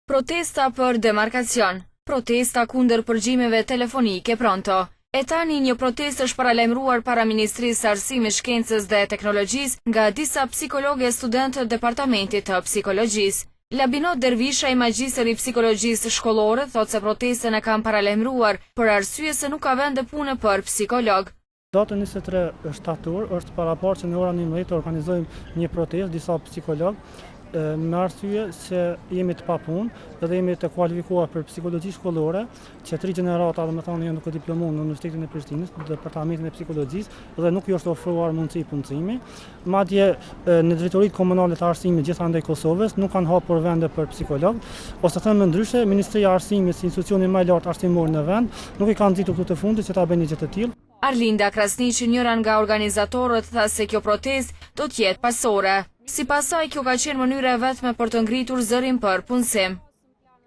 Protesta për demarkacion. Protesta kundër përgjimeve telefonike pronto. E tani një protestë është paralajmëruar para Ministrisë së Arsimit, Shkencës dhe Teknologjisë nga disa psikologë e studentë të Departamentit të Psikologjisë. Labinot Dervisha, i magjistër i psikologjisë shkollore, thotë se protestën e kanë paralajmëruar për arsye se nuk ka vende pune për psikolog. Datën 23 shtator është paraparë që në orën 11 të organizojmë një protestë disa psikologë me arsye se jemi të papunë dhe jemi të kualifikuar për psikologji shkollore, që 3 gjenerata janë nuk diplomuar në Universitetin e Prishtinës, në Departamentin e Psikologjisë dhe nuk i është ofruar mundësi punësimi. Madje në drejtoritë komunale të arsimit gjithandaj Kosovës nuk kanë hapur vende për psikolog, ose të them ndryshe, Ministria e Arsimit, si institucioni më i lartë arsimor në vend, nuk i kanë nxitur këtu të fundit që ta bëjnë një gjë të tillë. Arlinda Krasniqi, njëra nga organizatorët, tha se kjo protestë do të jetë pasore. Sipas saj, kjo ka qenë mënyra e vetme për të ngritur zërin për punësim.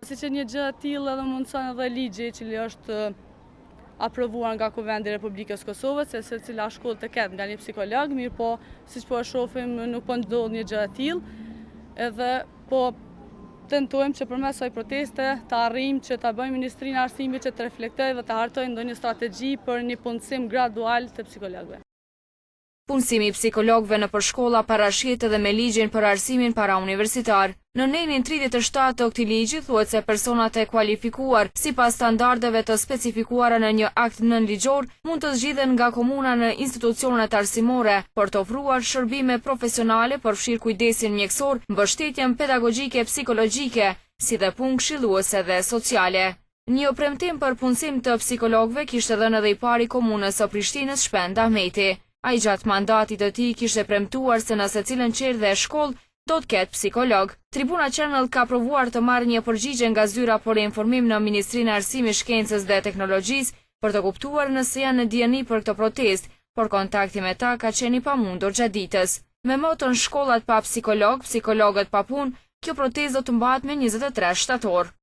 Siç një gjë e tillë edhe mundson edhe ligji i cili është aprovuar nga Kuvendi i Republikës Kosovës, se secila shkollë të ketë nga një psikolog, mirë po, siç po e shohim, nuk po ndodh një gjë e tillë, edhe po tentojmë që përmes kësaj proteste të arrijmë që ta bëjmë Ministrinë e Arsimit që të reflektojë dhe të hartojë ndonjë strategji për një punësim gradual të psikologëve. Punësimi i psikologëve në përshkolla parashihet edhe me ligjin për arsimin parauniversitar. Në nenin 37 të këtij ligji thuhet se personat e kualifikuar sipas standardeve të specifikuara në një akt nënligjor mund të zgjidhen nga komuna në institucionet arsimore për të ofruar shërbime profesionale përfshirë kujdesin mjekësor, mbështetjen pedagogjike, psikologjike, si dhe punë këshilluese dhe sociale. Një premtim për punësim të psikologëve kishte dhënë edhe i pari komunës së Prishtinës, Shpend Ahmeti. Ai gjatë mandatit të tij kishte premtuar se në secilën qerë dhe shkollë do të ketë psikolog. Tribuna Channel ka provuar të marrë një përgjigje nga zyra për informim në Ministrinë e Arsimit, Shkencës dhe Teknologjisë për të kuptuar nëse janë në dieni për këtë protestë, por kontakti me ta ka qenë i pamundur gjatë ditës. Me moton shkollat pa psikolog, psikologët pa punë, kjo protestë do të mbahet me 23 shtator.